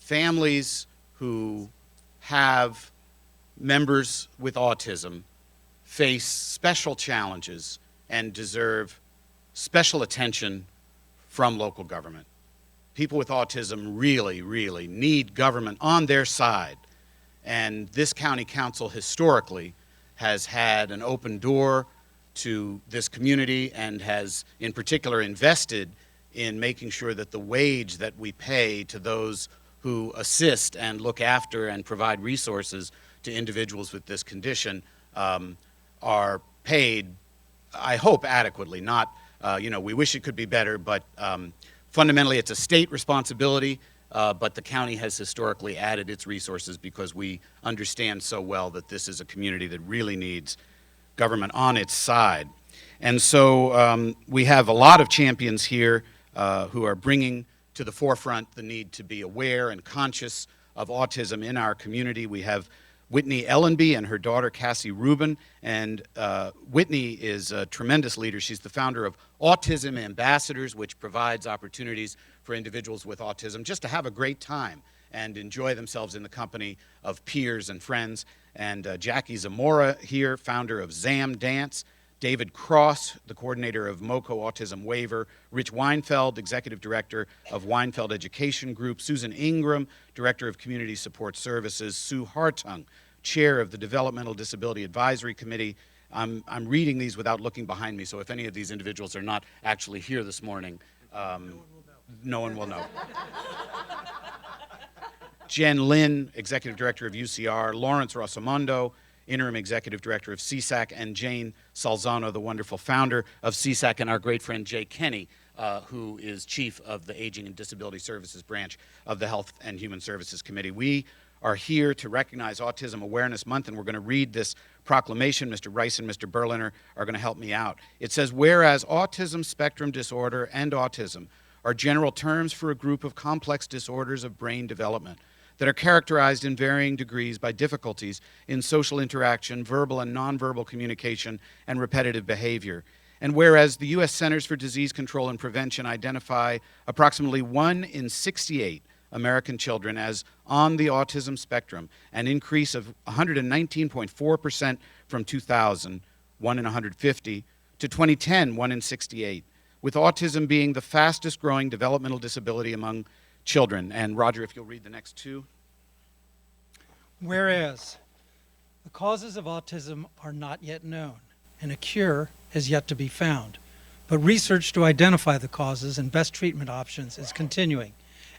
families who have members with autism face special challenges and deserve special attention from local government. People with autism really, really need government on their side. And this county council historically has had an open door to this community and has in particular invested in making sure that the wage that we pay to those who assist and look after and provide resources to individuals with this condition are paid, I hope, adequately. Not, we wish it could be better, but fundamentally it's a state responsibility, but the county has historically added its resources because we understand so well that this is a community that really needs government on its side. And so we have a lot of champions here who are bringing to the forefront the need to be aware and conscious of autism in our community. We have Whitney Ellenby and her daughter Cassie Rubin, and Whitney is a tremendous leader. She's the founder of Autism Ambassadors, which provides opportunities for individuals with autism just to have a great time and enjoy themselves in the company of peers and friends. And Jackie Zamora here, founder of ZAM Dance, David Cross, the coordinator of MoCo Autism Waiver, Rich Weinfeld, executive director of Weinfeld Education Group, Susan Ingram, director of Community Support Services, Sue Hartung, chair of the Developmental Disability Advisory Committee. I'm reading these without looking behind me, so if any of these individuals are not actually here this morning, no one will know. Jen Lynn, executive director of UCR, Lawrence Rosamondo, interim executive director of CSAC, and Jane Salzano, the wonderful founder of CSAC, and our great friend Jay Kenny, who is chief of the Aging and Disability Services branch of the Health and Human Services Committee. We are here to recognize Autism Awareness Month, and we're going to read this proclamation. Mr. Rice and Mr. Berliner are going to help me out. It says, whereas autism spectrum disorder and autism are general terms for a group of complex disorders of brain development that are characterized in varying degrees by difficulties in social interaction, verbal and nonverbal communication, and repetitive behavior. And whereas the U.S. Centers for Disease Control and Prevention identify approximately 1 in 68 American children as on the autism spectrum, an increase of 119.4% from 2000, 1 in 150, to 2010, 1 in 68, with autism being the fastest growing developmental disability among children. And Roger, if you'll read the next two. Whereas the causes of autism are not yet known and a cure is yet to be found, but research to identify the causes and best treatment options is continuing.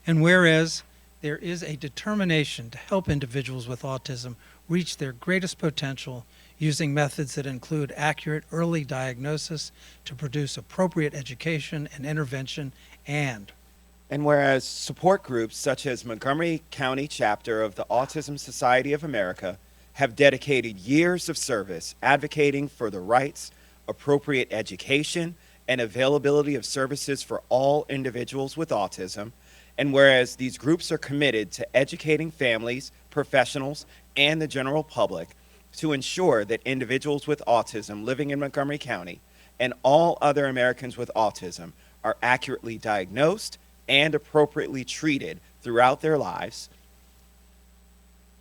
And whereas there is a determination to help individuals with autism reach their greatest potential using methods that include accurate early diagnosis to produce appropriate education and intervention, and whereas support groups such as Montgomery County chapter of the Autism Society of America have dedicated years of service advocating for the rights, appropriate education, and availability of services for all individuals with autism, and whereas these groups are committed to educating families, professionals, and the general public to ensure that individuals with autism living in Montgomery County and all other Americans with autism are accurately diagnosed and appropriately treated throughout their lives.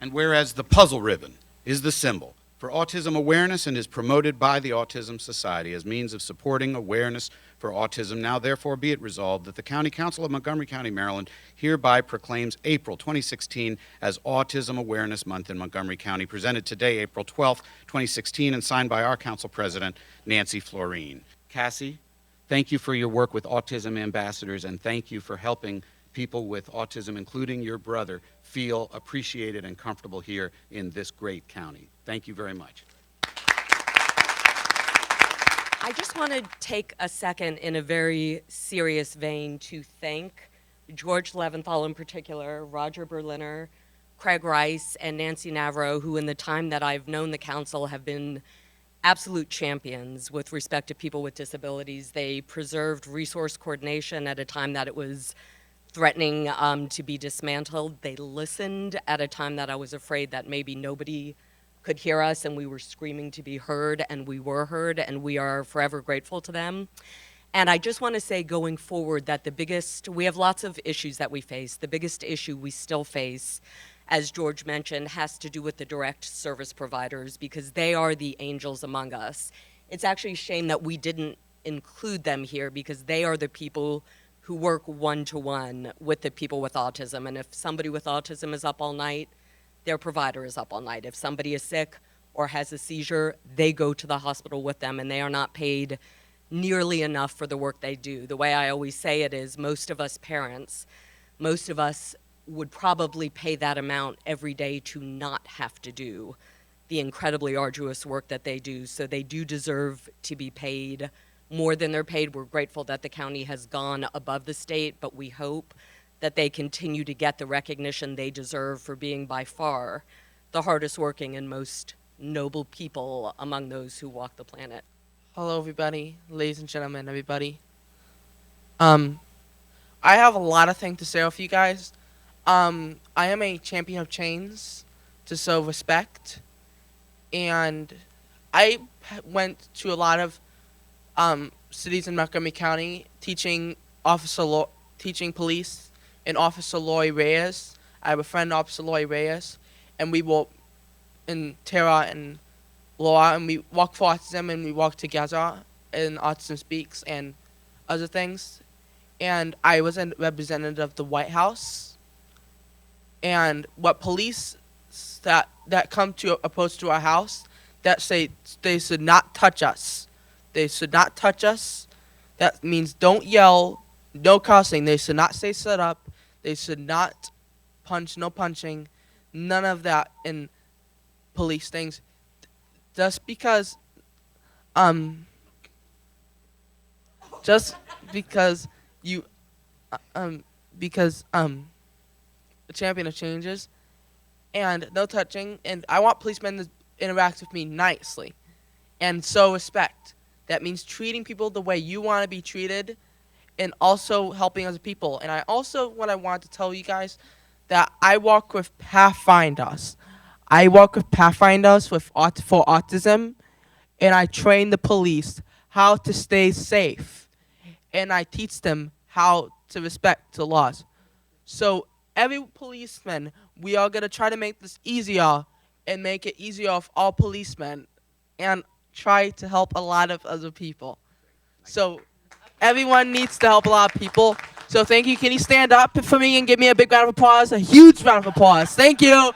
And whereas the puzzle ribbon is the symbol for autism awareness and is promoted by the Autism Society as means of supporting awareness for autism, now therefore be it resolved that the County Council of Montgomery County, Maryland hereby proclaims April 2016 as Autism Awareness Month in Montgomery County, presented today, April 12th, 2016, and signed by our council president, Nancy Florine. Cassie, thank you for your work with Autism Ambassadors, and thank you for helping people with autism, including your brother, feel appreciated and comfortable here in this great county. Thank you very much. I just want to take a second in a very serious vein to thank George Leventhal in particular, Roger Berliner, Craig Rice, and Nancy Navarro, who in the time that I've known the council have been absolute champions with respect to people with disabilities. They preserved resource coordination at a time that it was threatening to be dismantled. They listened at a time that I was afraid that maybe nobody could hear us and we were screaming to be heard, and we were heard, and we are forever grateful to them. And I just want to say going forward that we have lots of issues that we face. The biggest issue we still face, as George mentioned, has to do with the direct service providers because they are the angels among us. It's actually a shame that we didn't include them here because they are the people who work one-to-one with the people with autism. And if somebody with autism is up all night, their provider is up all night. If somebody is sick or has a seizure, they go to the hospital with them, and they are not paid nearly enough for the work they do. The way I always say it is most of us parents, most of us would probably pay that amount every day to not have to do the incredibly arduous work that they do. So they do deserve to be paid more than they're paid. We're grateful that the county has gone above the state, but we hope that they continue to get the recognition they deserve for being by far the hardest working and most noble people among those who walk the planet. Hello, everybody, ladies and gentlemen, everybody. I have a lot of things to say with you guys. I am a champion of chains to show respect, and I went to a lot of cities in Montgomery County teaching police and Officer Lori Reyes. I have a friend, Officer Lori Reyes, and we will in Tara and Laura, and we walk for autism, and we walk together in Autism Speaks and other things. And I was a representative of the White House. And what police that come to approach to our house that say they should not touch us. They should not touch us. That means don't yell, no cussing. They should not say shut up. They should not punch, no punching, none of that in police things. Just because you a champion of changes and no touching, and I want policemen to interact with me nicely and show respect. That means treating people the way you want to be treated and also helping other people. And I wanted to tell you guys that I work with Pathfinders. I work with Pathfinders for autism, and I train the police how to stay safe, and I teach them how to respect the laws. So every policeman, we are going to try to make this easier and make it easier for all policemen and try to help a lot of other people. So everyone needs to help a lot of people. So thank you. Can you stand up for me and give me a big round of applause? A huge round of applause. Thank you.